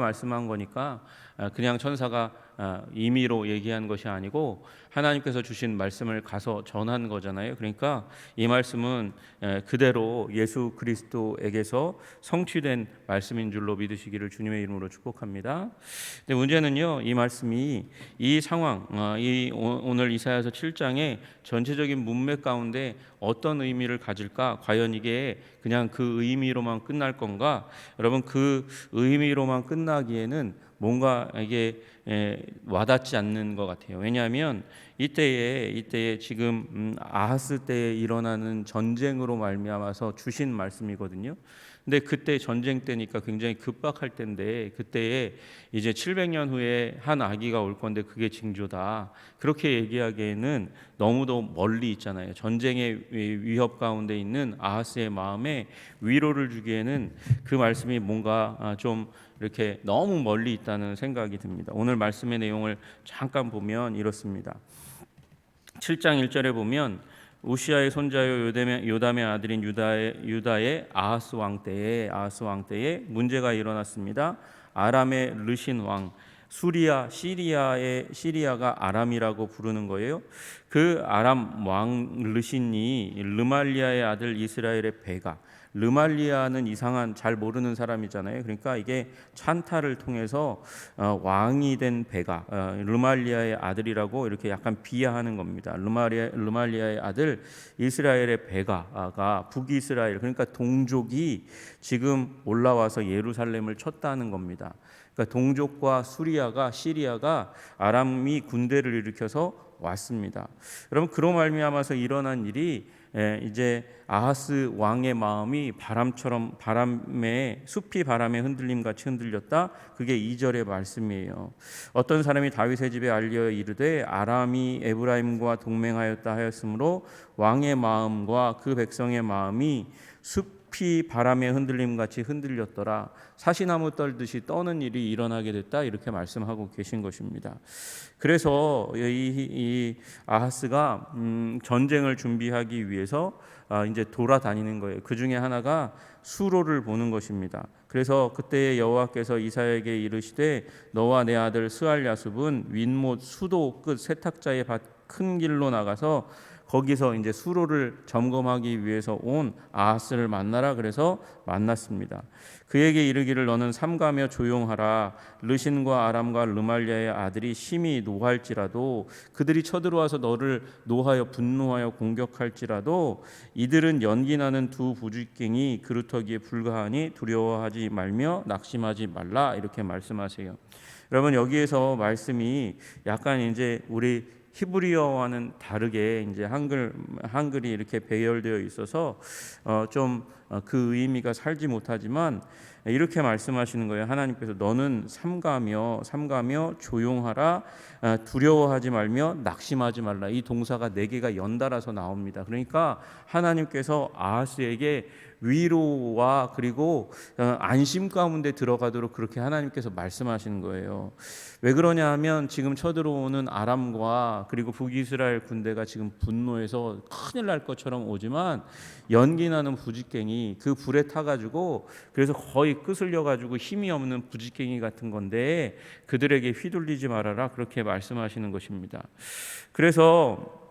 말씀한 거니까 그냥 천사가 임의로 얘기한 것이 아니고 하나님께서 주신 말씀을 가서 전한 거잖아요. 그러니까 이 말씀은 그대로 예수 그리스도에게서 성취된 말씀인 줄로 믿으시기를 주님의 이름으로 축복합니다. 근데 문제는요, 이 말씀이 이 상황, 오늘 이사야서 7장의 전체적인 문맥 가운데 어떤 의미를 가질까? 과연 이게 그냥 그 의미로만 끝날 건가? 여러분, 그 의미로만 끝나기에는 뭔가 이게 와닿지 않는 것 같아요. 왜냐하면 이때에 지금 아하스 때에 일어나는 전쟁으로 말미암아서 주신 말씀이거든요. 근데 그때 전쟁 때니까 굉장히 급박할 때인데, 그때에 이제 700년 후에 한 아기가 올 건데 그게 징조다, 그렇게 얘기하기에는 너무도 멀리 있잖아요. 전쟁의 위협 가운데 있는 아하스의 마음에 위로를 주기에는 그 말씀이 뭔가 좀 이렇게 너무 멀리 있다는 생각이 듭니다. 오늘 말씀의 내용을 잠깐 보면 이렇습니다. 7장 1절에 보면 우시아의 손자요 요담의 아들인 유다의 아하스 왕 때에 문제가 일어났습니다. 아람의 르신 왕, 시리아가 아람이라고 부르는 거예요. 그 아람 왕 르신이 르말리아의 아들 이스라엘의 배가, 르말리아는 이상한 잘 모르는 사람이잖아요. 그러니까 이게 찬타를 통해서 왕이 된 배가 르말리아의 아들이라고 이렇게 약간 비하하는 겁니다. 르말리아의 아들 이스라엘의 배가가 북이스라엘, 그러니까 동족이 지금 올라와서 예루살렘을 쳤다는 겁니다. 그러니까 동족과 시리아가 아람이 군대를 일으켜서 왔습니다. 여러분, 그로 말미암아서 일어난 일이 이제 아하스 왕의 마음이 숲이 바람에 흔들림 같이 흔들렸다. 그게 2절의 말씀이에요. 어떤 사람이 다윗의 집에 알려 이르되 아람이 에브라임과 동맹하였다 하였으므로 왕의 마음과 그 백성의 마음이 숲이 바람에 흔들림 같이 흔들렸더라. 사시나무 떨듯이 떠는 일이 일어나게 됐다, 이렇게 말씀하고 계신 것입니다. 그래서 이 아하스가 전쟁을 준비하기 위해서 이제 돌아다니는 거예요. 그 중에 하나가 수로를 보는 것입니다. 그래서 그때 여호와께서 이사야에게 이르시되 너와 내 아들 스알야숲은 윗못 수도 끝 세탁자의 밭 큰 길로 나가서 거기서 이제 수로를 점검하기 위해서 온 아하스를 만나라. 그래서 만났습니다. 그에게 이르기를 너는 삼가며 조용하라. 르신과 아람과 르말리아의 아들이 심히 노할지라도, 그들이 쳐들어와서 너를 노하여 분노하여 공격할지라도 이들은 연기나는 두 부짓갱이 그루터기에 불과하니 두려워하지 말며 낙심하지 말라, 이렇게 말씀하세요. 여러분, 여기에서 말씀이 약간 이제 우리 히브리어와는 다르게 이제 한글이 이렇게 배열되어 있어서 좀 그 의미가 살지 못하지만 이렇게 말씀하시는 거예요. 하나님께서 너는 삼가며 조용하라, 두려워하지 말며 낙심하지 말라. 이 동사가 4개가 연달아서 나옵니다. 그러니까 하나님께서 아하스에게 위로와 그리고 안심 가운데 들어가도록 그렇게 하나님께서 말씀하시는 거예요. 왜 그러냐 하면 지금 쳐들어오는 아람과 그리고 북이스라엘 군대가 지금 분노해서 큰일 날 것처럼 오지만 연기나는 부짓갱이, 그 불에 타가지고 그래서 거의 끄슬려가지고 힘이 없는 부짓갱이 같은 건데 그들에게 휘둘리지 말아라, 그렇게 말씀하시는 것입니다. 그래서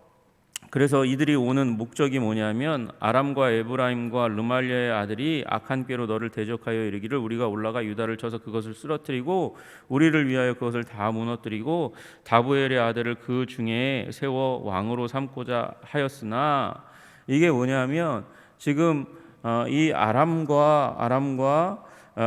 이들이 오는 목적이 뭐냐면 아람과 에브라임과 르말리아의 아들이 악한 꾀로 너를 대적하여 이르기를 우리가 올라가 유다를 쳐서 그것을 쓰러뜨리고 우리를 위하여 그것을 다 무너뜨리고 다부엘의 아들을 그 중에 세워 왕으로 삼고자 하였으나, 이게 뭐냐면 지금 이 아람과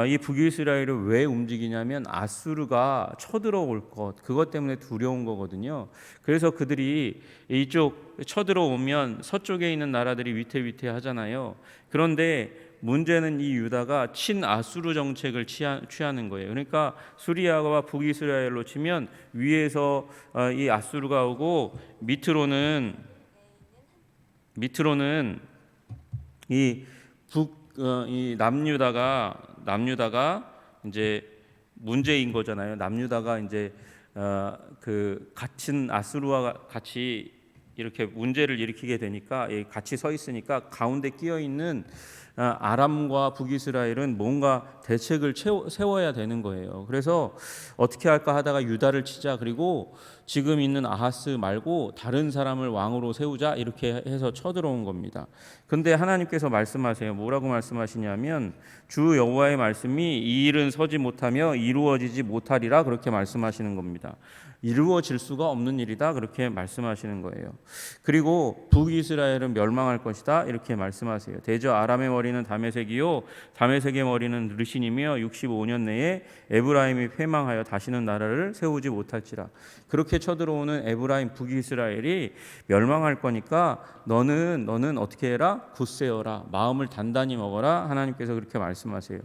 이 북이스라엘을 왜 움직이냐면 아수르가 쳐들어올 것, 그것 때문에 두려운 거거든요. 그래서 그들이 이쪽 쳐들어오면 서쪽에 있는 나라들이 위태위태하잖아요. 그런데 문제는 이 유다가 친아수르 정책을 취하는 거예요. 그러니까 수리아와 북이스라엘로 치면 위에서 이 아수르가 오고 밑으로는 이 남유다가 이제 문제인 거잖아요. 남유다가 이제 그 갇힌 아수르와 같이 이렇게 문제를 일으키게 되니까 같이 서 있으니까 가운데 끼어 있는 아람과 북이스라엘은 뭔가 대책을 세워야 되는 거예요. 그래서 어떻게 할까 하다가 유다를 치자, 그리고 지금 있는 아하스 말고 다른 사람을 왕으로 세우자, 이렇게 해서 쳐들어온 겁니다. 근데 하나님께서 말씀하세요. 뭐라고 말씀하시냐면 주 여호와의 말씀이 이 일은 서지 못하며 이루어지지 못하리라, 그렇게 말씀하시는 겁니다. 이루어질 수가 없는 일이다, 그렇게 말씀하시는 거예요. 그리고 북이스라엘은 멸망할 것이다, 이렇게 말씀하세요. 대저 아람의 머리는 다메섹이요 다메섹의 머리는 르신이며 65년 내에 에브라임이 패망하여 다시는 나라를 세우지 못할지라. 그렇게 쳐들어오는 에브라임 북이스라엘이 멸망할 거니까 너는 어떻게 해라? 굳세어라, 마음을 단단히 먹어라, 하나님께서 그렇게 말씀하세요.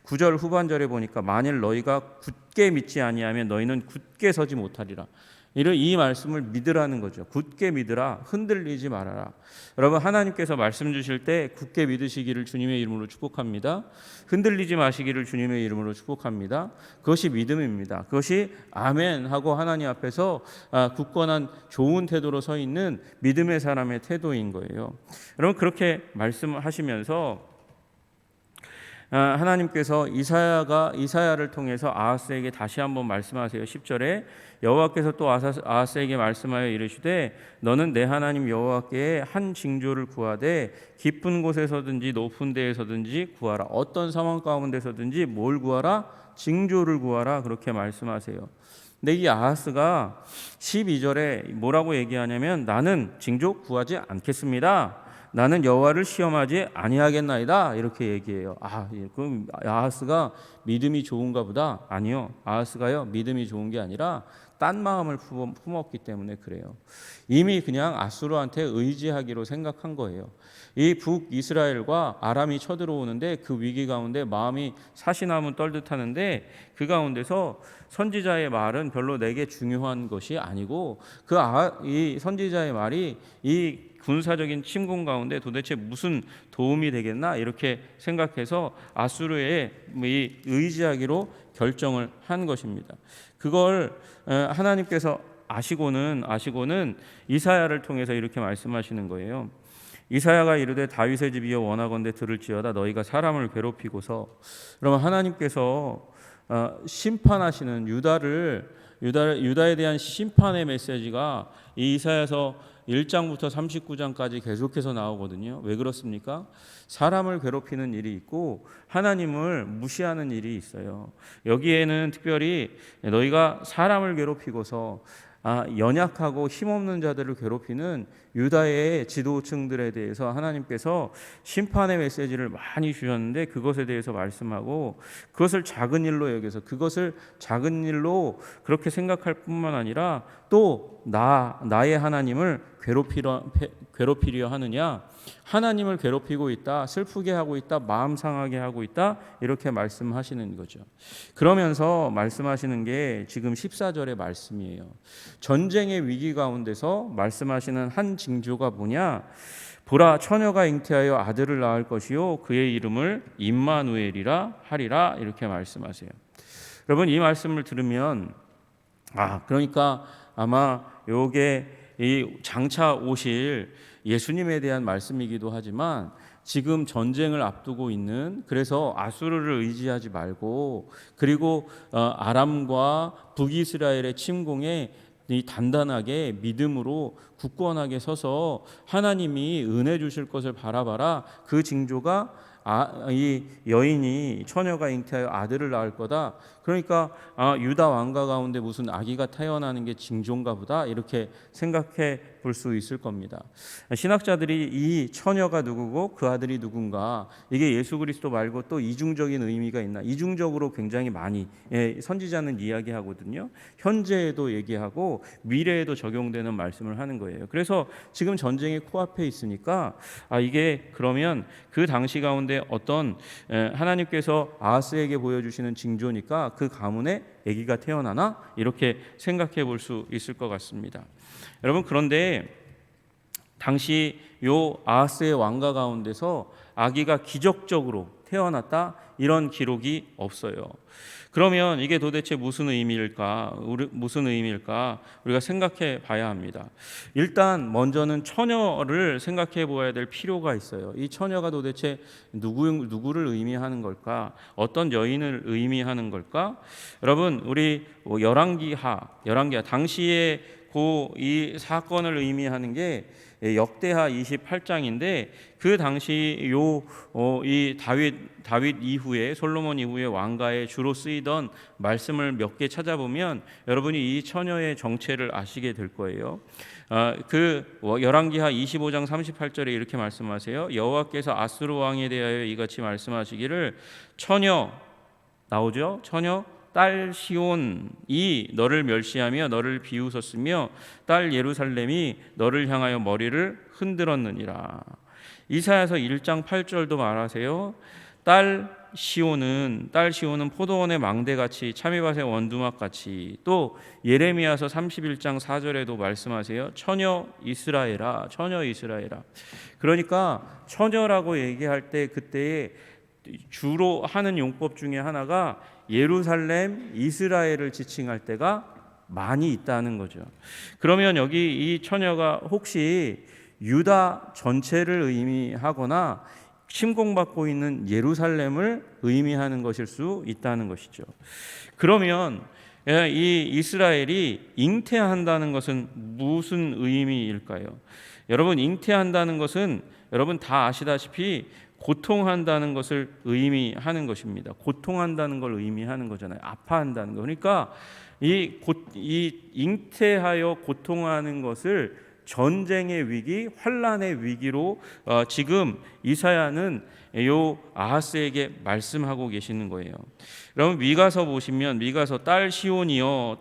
9절 후반절에 보니까 만일 너희가 굳게 믿지 아니하면 너희는 굳게 서지 못하리라. 이 말씀을 믿으라는 거죠. 굳게 믿으라, 흔들리지 말아라. 여러분, 하나님께서 말씀 주실 때 굳게 믿으시기를 주님의 이름으로 축복합니다. 흔들리지 마시기를 주님의 이름으로 축복합니다. 그것이 믿음입니다. 그것이 아멘 하고 하나님 앞에서 굳건한 좋은 태도로 서 있는 믿음의 사람의 태도인 거예요. 여러분, 그렇게 말씀하시면서 하나님께서 이사야를 통해서 아하스에게 다시 한번 말씀하세요. 10절에 여호와께서 또 아하스에게 말씀하여 이르시되 너는 내 하나님 여호와께 한 징조를 구하되 깊은 곳에서든지 높은 데에서든지 구하라. 어떤 상황 가운데서든지 뭘 구하라? 징조를 구하라, 그렇게 말씀하세요. 근데 이 아하스가 12절에 뭐라고 얘기하냐면 나는 징조 구하지 않겠습니다. 나는 여호와를 시험하지 아니하겠나이다, 이렇게 얘기해요. 그럼 아하스가 믿음이 좋은가 보다? 아니요. 아하스가요, 믿음이 좋은 게 아니라 딴 마음을 품었기 때문에 그래요. 이미 그냥 아수르한테 의지하기로 생각한 거예요. 이 북이스라엘과 아람이 쳐들어오는데 그 위기 가운데 마음이 사시나무 떨듯 하는데 그 가운데서 선지자의 말은 별로 내게 중요한 것이 아니고 이 선지자의 말이 이 군사적인 침공 가운데 도대체 무슨 도움이 되겠나, 이렇게 생각해서 아수르에 의지하기로 결정을 한 것입니다. 그걸 하나님께서 아시고는 이사야를 통해서 이렇게 말씀하시는 거예요. 이사야가 이르되 다윗의 집이여 원하건대 들을지어다 너희가 사람을 괴롭히고서. 그러면 하나님께서 심판하시는 유다에 대한 심판의 메시지가 이 이사야서 1장부터 39장까지 계속해서 나오거든요. 왜 그렇습니까? 사람을 괴롭히는 일이 있고 하나님을 무시하는 일이 있어요. 여기에는 특별히 너희가 사람을 괴롭히고서 연약하고 힘없는 자들을 괴롭히는 유다의 지도층들에 대해서 하나님께서 심판의 메시지를 많이 주셨는데 그것에 대해서 말씀하고 그것을 작은 일로 여겨서 그것을 작은 일로 그렇게 생각할 뿐만 아니라 또 나의 하나님을 괴롭히려 하느냐, 하나님을 괴롭히고 있다, 슬프게 하고 있다, 마음 상하게 하고 있다, 이렇게 말씀하시는 거죠. 그러면서 말씀하시는 게 지금 14절의 말씀이에요. 전쟁의 위기 가운데서 말씀하시는 한 징조가 뭐냐? 보라, 처녀가 잉태하여 아들을 낳을 것이요 그의 이름을 임마누엘이라 하리라, 이렇게 말씀하세요. 여러분, 이 말씀을 들으면 그러니까 아마 요게 이 장차 오실 예수님에 대한 말씀이기도 하지만 지금 전쟁을 앞두고 있는, 그래서 아수르를 의지하지 말고 그리고 아람과 북이스라엘의 침공에 단단하게 믿음으로 굳건하게 서서 하나님이 은혜 주실 것을 바라봐라. 그 징조가 이 여인이 처녀가 잉태하여 아들을 낳을 거다. 그러니까 유다 왕가 가운데 무슨 아기가 태어나는 게 징조인가 보다, 이렇게 생각해 볼 수 있을 겁니다. 신학자들이 이 처녀가 누구고 그 아들이 누군가, 이게 예수 그리스도 말고 또 이중적인 의미가 있나, 이중적으로 굉장히 많이 선지자는 이야기하거든요. 현재에도 얘기하고 미래에도 적용되는 말씀을 하는 거예요. 그래서 지금 전쟁이 코앞에 있으니까 이게 그러면 그 당시 가운데 어떤 하나님께서 아하스에게 보여주시는 징조니까 그 가문에 아기가 태어나나, 이렇게 생각해 볼 수 있을 것 같습니다. 여러분, 그런데 당시 요 아하스의 왕가 가운데서 아기가 기적적으로 태어났다, 이런 기록이 없어요. 그러면 이게 도대체 무슨 의미일까? 무슨 의미일까? 우리가 생각해 봐야 합니다. 일단 먼저는 처녀를 생각해 보아야 될 필요가 있어요. 이 처녀가 도대체 누구를 의미하는 걸까? 어떤 여인을 의미하는 걸까? 여러분, 우리 열왕기하 당시에 이 사건을 의미하는 게 역대하 28장인데 그 당시 이 다윗 이후에 솔로몬 이후에 왕가에 주로 쓰이던 말씀을 몇 개 찾아보면 여러분이 이 처녀의 정체를 아시게 될 거예요. 열왕기하 25장 38절에 이렇게 말씀하세요. 여호와께서 아수르 왕에 대하여 이같이 말씀하시기를 처녀 나오죠? 처녀 딸 시온이 너를 멸시하며 너를 비웃었으며 딸 예루살렘이 너를 향하여 머리를 흔들었느니라. 이사야서 1장 8절도 말하세요. 딸 시온은 포도원의 망대같이 참이밭의 원두막같이. 또 예레미야서 31장 4절에도 말씀하세요. 처녀 이스라엘아. 그러니까 처녀라고 얘기할 때 그때에 주로 하는 용법 중에 하나가 예루살렘, 이스라엘을 지칭할 때가 많이 있다는 거죠. 그러면 여기 이 처녀가 혹시 유다 전체를 의미하거나 침공받고 있는 예루살렘을 의미하는 것일 수 있다는 것이죠. 그러면 이 이스라엘이 잉태한다는 것은 무슨 의미일까요? 여러분, 잉태한다는 것은 여러분 다 아시다시피 고통한다는 것을 의미하는 것입니다. 고통한다는 걸 의미하는 거잖아요. 아파한다는 거. 그러니까 이 잉태하여 고통하는 것을 전쟁의 위기, 환란의 위기로 지금 이사야는 요 아하스에게 말씀하고 계시는 거예요. 여러분 미가서 보시면 미가서 딸 시온이여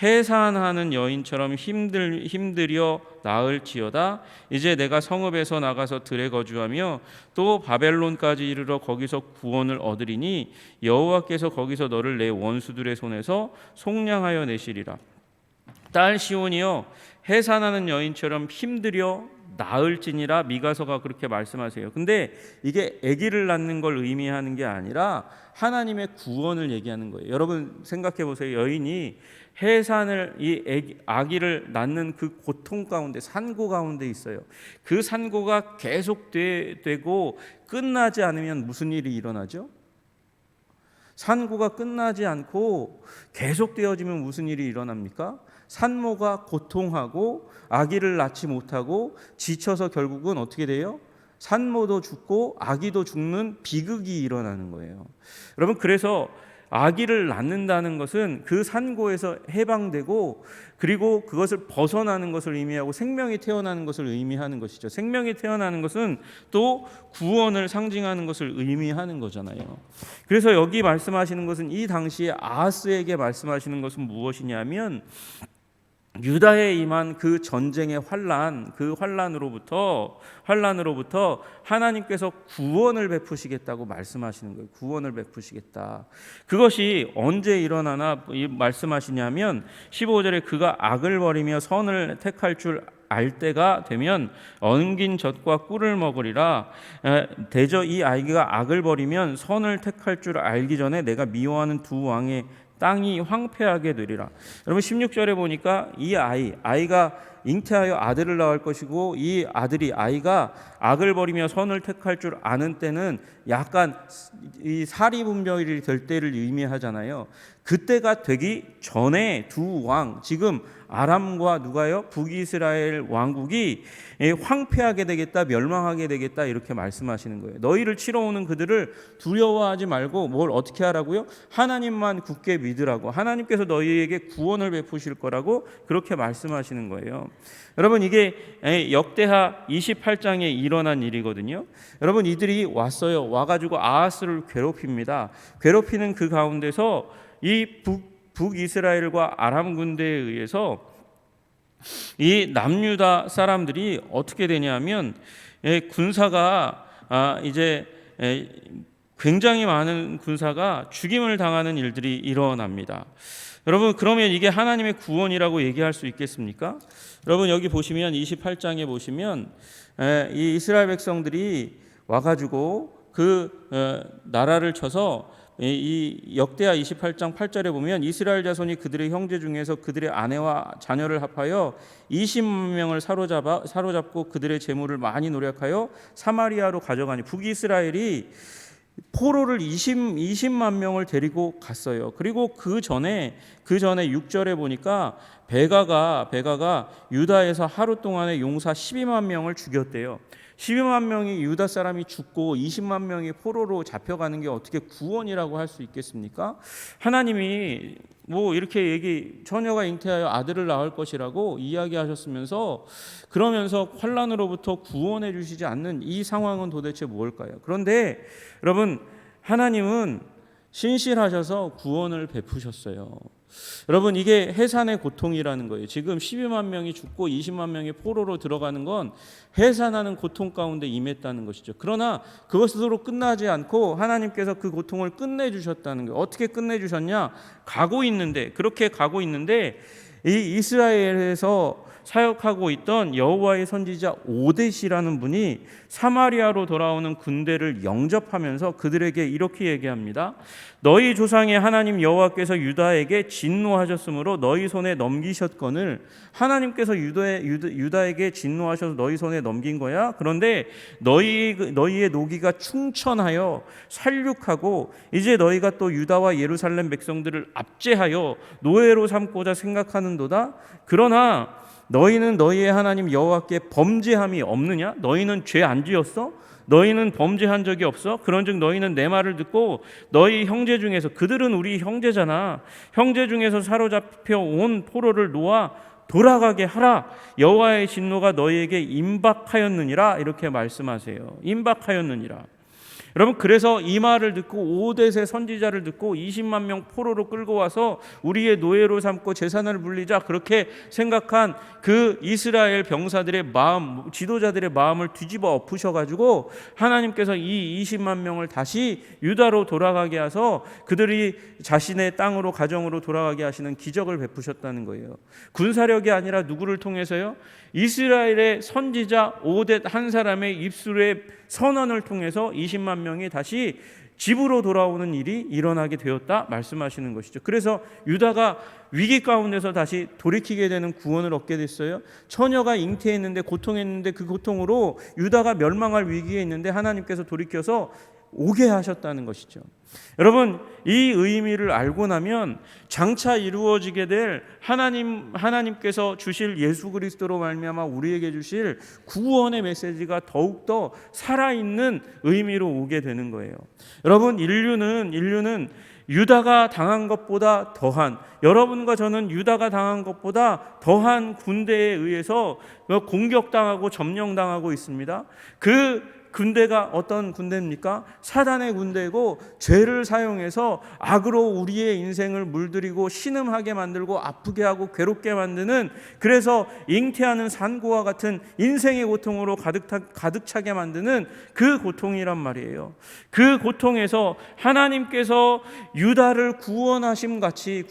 해산하는 여인처럼 힘들여 나을지어다. 이제 내가 성읍에서 나가서 들에 거주하며 또 바벨론까지 이르러 거기서 구원을 얻으리니 여호와께서 거기서 너를 내 원수들의 손에서 속량하여 내시리라. 딸 시온이여 해산하는 여인처럼 힘들여 나을지니라. 미가서가 그렇게 말씀하세요. 근데 이게 아기를 낳는 걸 의미하는 게 아니라 하나님의 구원을 얘기하는 거예요. 여러분 생각해 보세요. 여인이 해산을 아기를 낳는 그 고통 가운데, 산고 가운데 있어요. 그 산고가 계속되고 끝나지 않으면 무슨 일이 일어나죠? 산고가 끝나지 않고 계속되어지면 무슨 일이 일어납니까? 산모가 고통하고 아기를 낳지 못하고 지쳐서 결국은 어떻게 돼요? 산모도 죽고 아기도 죽는 비극이 일어나는 거예요. 여러분, 그래서 아기를 낳는다는 것은 그 산고에서 해방되고 그리고 그것을 벗어나는 것을 의미하고 생명이 태어나는 것을 의미하는 것이죠. 생명이 태어나는 것은 또 구원을 상징하는 것을 의미하는 거잖아요. 그래서 여기 말씀하시는 것은 이 당시에 아하스에게 말씀하시는 것은 무엇이냐면 유다에 임한 그 전쟁의 환란, 그 환란으로부터 하나님께서 구원을 베푸시겠다고 말씀하시는 거예요. 구원을 베푸시겠다. 그것이 언제 일어나나 말씀하시냐면 15절에 그가 악을 버리며 선을 택할 줄 알 때가 되면 엉긴 젖과 꿀을 먹으리라. 대저 이 아이가 악을 버리면 선을 택할 줄 알기 전에 내가 미워하는 두 왕의 땅이 황폐하게 되리라. 여러분 16절에 보니까 이 아이가 잉태하여 아들을 낳을 것이고 이 아이가 악을 버리며 선을 택할 줄 아는 때는 약간 이 사리분별이 될 때를 의미하잖아요. 그때가 되기 전에 두 왕, 지금 아람과 누가요? 북이스라엘 왕국이 황폐하게 되겠다, 멸망하게 되겠다 이렇게 말씀하시는 거예요. 너희를 치러 오는 그들을 두려워하지 말고 뭘 어떻게 하라고요? 하나님만 굳게 믿으라고. 하나님께서 너희에게 구원을 베푸실 거라고 그렇게 말씀하시는 거예요. 여러분 이게 역대하 28장에 일어난 일이거든요. 여러분 이들이 왔어요. 와가지고 아하스를 괴롭힙니다. 괴롭히는 그 가운데서 이 북이스라엘과 아람 군대에 의해서 이 남유다 사람들이 어떻게 되냐면 군사가 이제 굉장히 많은 군사가 죽임을 당하는 일들이 일어납니다. 여러분 그러면 이게 하나님의 구원이라고 얘기할 수 있겠습니까? 여러분 여기 보시면 28장에 보시면 이 이스라엘 백성들이 와가지고 그 나라를 쳐서 이 역대하 28장 8절에 보면 이스라엘 자손이 그들의 형제 중에서 그들의 아내와 자녀를 합하여 20만 명을 사로잡고 그들의 재물을 많이 노력하여 사마리아로 가져가니 북이스라엘이 포로를 20만 명을 데리고 갔어요. 그리고 그 전에 6절에 보니까 베가가 유다에서 하루 동안에 용사 12만 명을 죽였대요. 12만 명이 유다 사람이 죽고 20만 명이 포로로 잡혀가는 게 어떻게 구원이라고 할 수 있겠습니까? 하나님이 이렇게 처녀가 잉태하여 아들을 낳을 것이라고 이야기하셨으면서 그러면서 환난으로부터 구원해 주시지 않는 이 상황은 도대체 뭘까요? 그런데 여러분, 하나님은 신실하셔서 구원을 베푸셨어요. 여러분, 이게 해산의 고통이라는 거예요. 지금 12만 명이 죽고 20만 명이 포로로 들어가는 건 해산하는 고통 가운데 임했다는 것이죠. 그러나 그것으로 끝나지 않고 하나님께서 그 고통을 끝내주셨다는 거예요. 어떻게 끝내주셨냐? 그렇게 가고 있는데 이 이스라엘에서 사역하고 있던 여호와의 선지자 오뎃이라는 분이 사마리아로 돌아오는 군대를 영접하면서 그들에게 이렇게 얘기합니다. 너희 조상의 하나님 여호와께서 유다에게 진노하셨으므로 너희 손에 넘기셨거늘, 하나님께서 유다에게 진노하셔서 너희 손에 넘긴 거야. 그런데 너희의 노기가 충천하여 살육하고 이제 너희가 또 유다와 예루살렘 백성들을 압제하여 노예로 삼고자 생각하는도다. 그러나 너희는 너희의 하나님 여호와께 범죄함이 없느냐? 너희는 죄 안 지었어? 너희는 범죄한 적이 없어? 그런즉 너희는 내 말을 듣고 너희 형제 중에서, 그들은 우리 형제잖아, 형제 중에서 사로잡혀 온 포로를 놓아 돌아가게 하라. 여호와의 진노가 너희에게 임박하였느니라. 이렇게 말씀하세요. 임박하였느니라. 여러분, 그래서 이 말을 듣고 오뎃의 선지자를 듣고 20만 명 포로로 끌고 와서 우리의 노예로 삼고 재산을 불리자, 그렇게 생각한 그 이스라엘 병사들의 마음, 지도자들의 마음을 뒤집어 엎으셔가지고 하나님께서 이 20만 명을 다시 유다로 돌아가게 하셔서 그들이 자신의 땅으로, 가정으로 돌아가게 하시는 기적을 베푸셨다는 거예요. 군사력이 아니라 누구를 통해서요? 이스라엘의 선지자 오뎃 한 사람의 입술의 선언을 통해서 20만 명이 다시 집으로 돌아오는 일이 일어나게 되었다 말씀하시는 것이죠. 그래서 유다가 위기 가운데서 다시 돌이키게 되는 구원을 얻게 됐어요. 처녀가 잉태했는데 고통했는데 그 고통으로 유다가 멸망할 위기에 있는데 하나님께서 돌이켜서 오게 하셨다는 것이죠. 여러분, 이 의미를 알고 나면 장차 이루어지게 될 하나님께서 주실 예수 그리스도로 말미암아 우리에게 주실 구원의 메시지가 더욱더 살아있는 의미로 오게 되는 거예요. 여러분, 인류는 유다가 당한 것보다 더한, 여러분과 저는 유다가 당한 것보다 더한 군대에 의해서 공격당하고 점령당하고 있습니다. 그 군대가 어떤 군대입니까? 사단의 군대고, 죄를 사용해서 악으로 우리의 인생을 물들이고 신음하게 만들고 아프게 하고 괴롭게 만드는, 그래서 잉태하는 산고와 같은 인생의 고통으로 가득 차게 만드는 그 고통이란 말이에요. 그 고통에서 하나님께서 유다를 구원하심 같이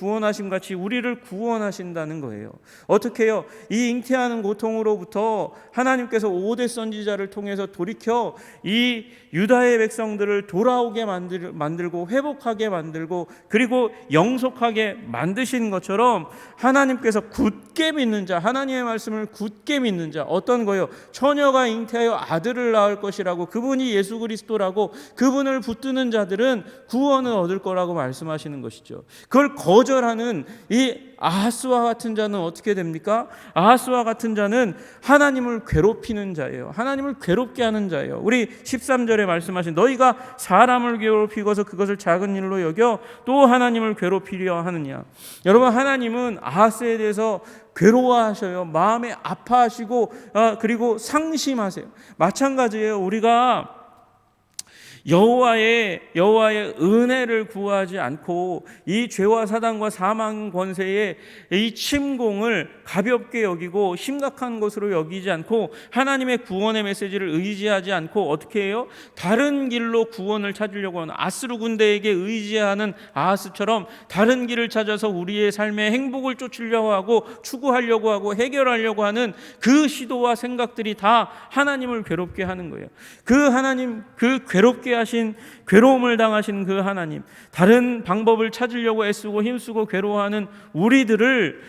우리를 구원하신다는 거예요. 어떻게 해요? 이 잉태하는 고통으로부터 하나님께서 오뎃 선지자를 통해서 돌이켜 이 유다의 백성들을 돌아오게 만들고 회복하게 만들고 그리고 영속하게 만드신 것처럼 하나님께서 굳게 믿는 자, 하나님의 말씀을 굳게 믿는 자, 어떤 거예요? 처녀가 잉태하여 아들을 낳을 것이라고, 그분이 예수 그리스도라고 그분을 붙드는 자들은 구원을 얻을 거라고 말씀하시는 것이죠. 그걸 거절하는 이 아하스와 같은 자는 어떻게 됩니까? 아하스와 같은 자는 하나님을 괴롭히는 자예요. 하나님을 괴롭게 하는 자예요. 우리 13절에 말씀하신 너희가 사람을 괴롭히고서 그것을 작은 일로 여겨 또 하나님을 괴롭히려 하느냐. 여러분, 하나님은 아하스에 대해서 괴로워하셔요. 마음에 아파하시고 그리고 상심하세요. 마찬가지예요. 우리가 여호와의 은혜를 구하지 않고 이 죄와 사단과 사망 권세의 이 침공을 가볍게 여기고 심각한 것으로 여기지 않고 하나님의 구원의 메시지를 의지하지 않고 어떻게 해요? 다른 길로 구원을 찾으려고 하는, 아스루 군대에게 의지하는 아하스처럼 다른 길을 찾아서 우리의 삶의 행복을 쫓으려고 하고 추구하려고 하고 해결하려고 하는 그 시도와 생각들이 다 하나님을 괴롭게 하는 거예요. 그 괴롭게 하신, 괴로움을 당하신 그 하나님, 다른 방법을 찾으려고 애쓰고 힘쓰고 괴로워하는 우리들을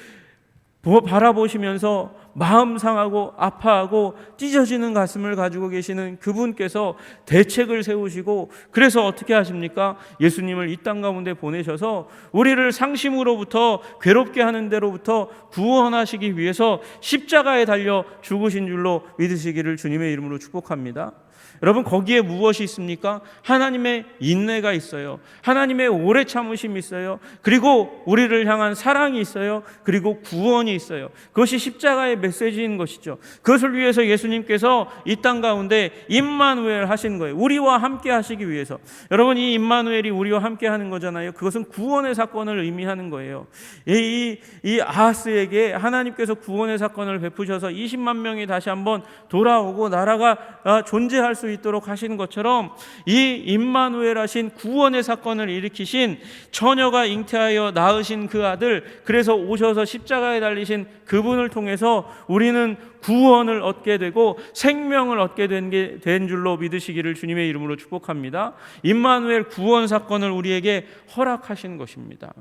바라보시면서 마음 상하고 아파하고 찢어지는 가슴을 가지고 계시는 그분께서 대책을 세우시고, 그래서 어떻게 하십니까? 예수님을 이 땅 가운데 보내셔서 우리를 상심으로부터, 괴롭게 하는 데로부터 구원하시기 위해서 십자가에 달려 죽으신 줄로 믿으시기를 주님의 이름으로 축복합니다. 여러분, 거기에 무엇이 있습니까? 하나님의 인내가 있어요. 하나님의 오래 참으심이 있어요. 그리고 우리를 향한 사랑이 있어요. 그리고 구원이 있어요. 그것이 십자가의 메시지인 것이죠. 그것을 위해서 예수님께서 이 땅 가운데 임마누엘 하신 거예요. 우리와 함께 하시기 위해서. 여러분, 이 임마누엘이 우리와 함께 하는 거잖아요. 그것은 구원의 사건을 의미하는 거예요. 이 아하스에게 하나님께서 구원의 사건을 베푸셔서 20만 명이 다시 한번 돌아오고 나라가 존재할 수 있도록 하시는 것처럼, 이 임마누엘 하신 구원의 사건을 일으키신, 처녀가 잉태하여 낳으신 그 아들, 그래서 오셔서 십자가에 달리신 그분을 통해서 우리는 구원을 얻게 되고 생명을 얻게 된 줄로 믿으시기를 주님의 이름으로 축복합니다. 임마누엘 구원 사건을 우리에게 허락하신 것입니다.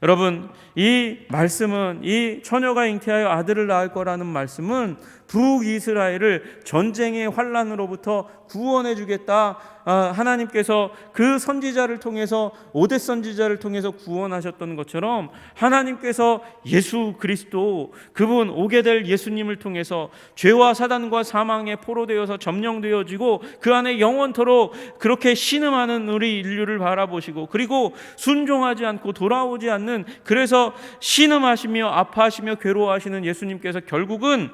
여러분, 이 말씀은, 이 처녀가 잉태하여 아들을 낳을 거라는 말씀은 북이스라엘을 전쟁의 환란으로부터 구원해 주겠다, 하나님께서 그 선지자를 통해서, 오뎃 선지자를 통해서 구원하셨던 것처럼, 하나님께서 예수 그리스도, 그분 오게 될 예수님을 통해서 죄와 사단과 사망에 포로되어서 점령되어지고 그 안에 영원토록 그렇게 신음하는 우리 인류를 바라보시고, 그리고 순종하지 않고 돌아오지 않는, 그래서 신음하시며 아파하시며 괴로워하시는 예수님께서 결국은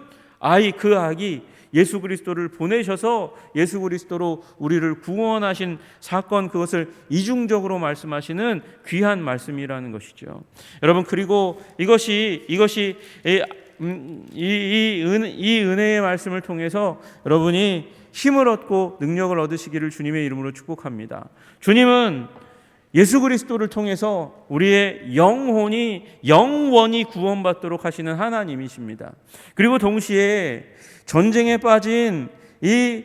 그 악이 예수 그리스도를 보내셔서 예수 그리스도로 우리를 구원하신 사건, 그것을 이중적으로 말씀하시는 귀한 말씀이라는 것이죠. 여러분, 그리고 이것이 이 은혜의 말씀을 통해서 여러분이 힘을 얻고 능력을 얻으시기를 주님의 이름으로 축복합니다. 주님은 예수 그리스도를 통해서 우리의 영원히 구원받도록 하시는 하나님이십니다. 그리고 동시에 전쟁에 빠진 이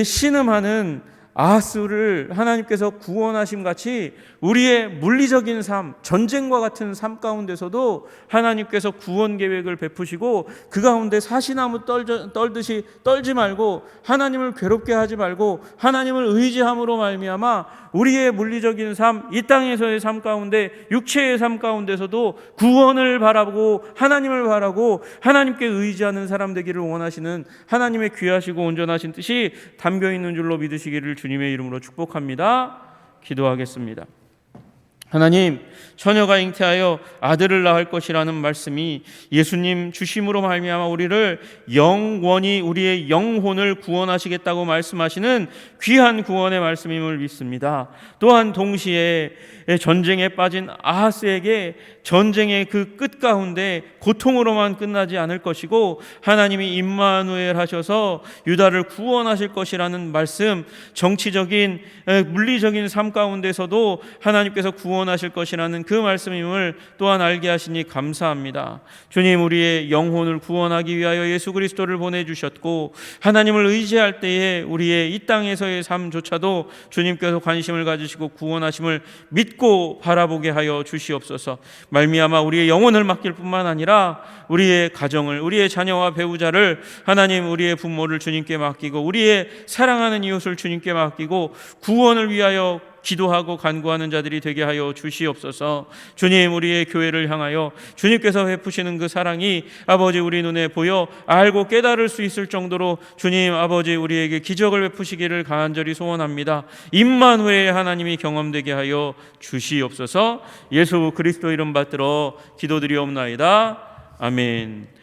신음하는 아하스를 하나님께서 구원하심 같이 우리의 물리적인 삶, 전쟁과 같은 삶 가운데서도 하나님께서 구원 계획을 베푸시고, 그 가운데 사시나무 떨듯이 떨지 말고, 하나님을 괴롭게 하지 말고 하나님을 의지함으로 말미암아 우리의 물리적인 삶, 이 땅에서의 삶 가운데, 육체의 삶 가운데서도 구원을 바라보고 하나님을 바라고 하나님께 의지하는 사람 되기를 원하시는 하나님의 귀하시고 온전하신 뜻이 담겨 있는 줄로 믿으시기를 주님의 이름으로 축복합니다. 기도하겠습니다. 하나님, 처녀가 잉태하여 아들을 낳을 것이라는 말씀이 예수님 주심으로 말미암아 우리를 영원히, 우리의 영혼을 구원하시겠다고 말씀하시는 귀한 구원의 말씀임을 믿습니다. 또한 동시에 전쟁에 빠진 아하스에게 전쟁의 그 끝 가운데 고통으로만 끝나지 않을 것이고, 하나님이 임마누엘 하셔서 유다를 구원하실 것이라는 말씀, 정치적인 물리적인 삶 가운데서도 하나님께서 구원하실 것이라는 그 말씀임을 또한 알게 하시니 감사합니다. 주님, 우리의 영혼을 구원하기 위하여 예수 그리스도를 보내주셨고, 하나님을 의지할 때에 우리의 이 땅에서의 삶조차도 주님께서 관심을 가지시고 구원하심을 믿고 바라보게 하여 주시옵소서. 말미암아 우리의 영혼을 맡길 뿐만 아니라 우리의 가정을, 우리의 자녀와 배우자를, 하나님, 우리의 부모를 주님께 맡기고, 우리의 사랑하는 이웃을 주님께 맡기고 구원을 위하여 기도하고 간구하는 자들이 되게 하여 주시옵소서. 주님, 우리의 교회를 향하여 주님께서 베푸시는 그 사랑이 아버지 우리 눈에 보여 알고 깨달을 수 있을 정도로 주님 아버지 우리에게 기적을 베푸시기를 간절히 소원합니다. 임마누엘 하나님이 경험되게 하여 주시옵소서. 예수 그리스도 이름 받들어 기도드리옵나이다. 아멘.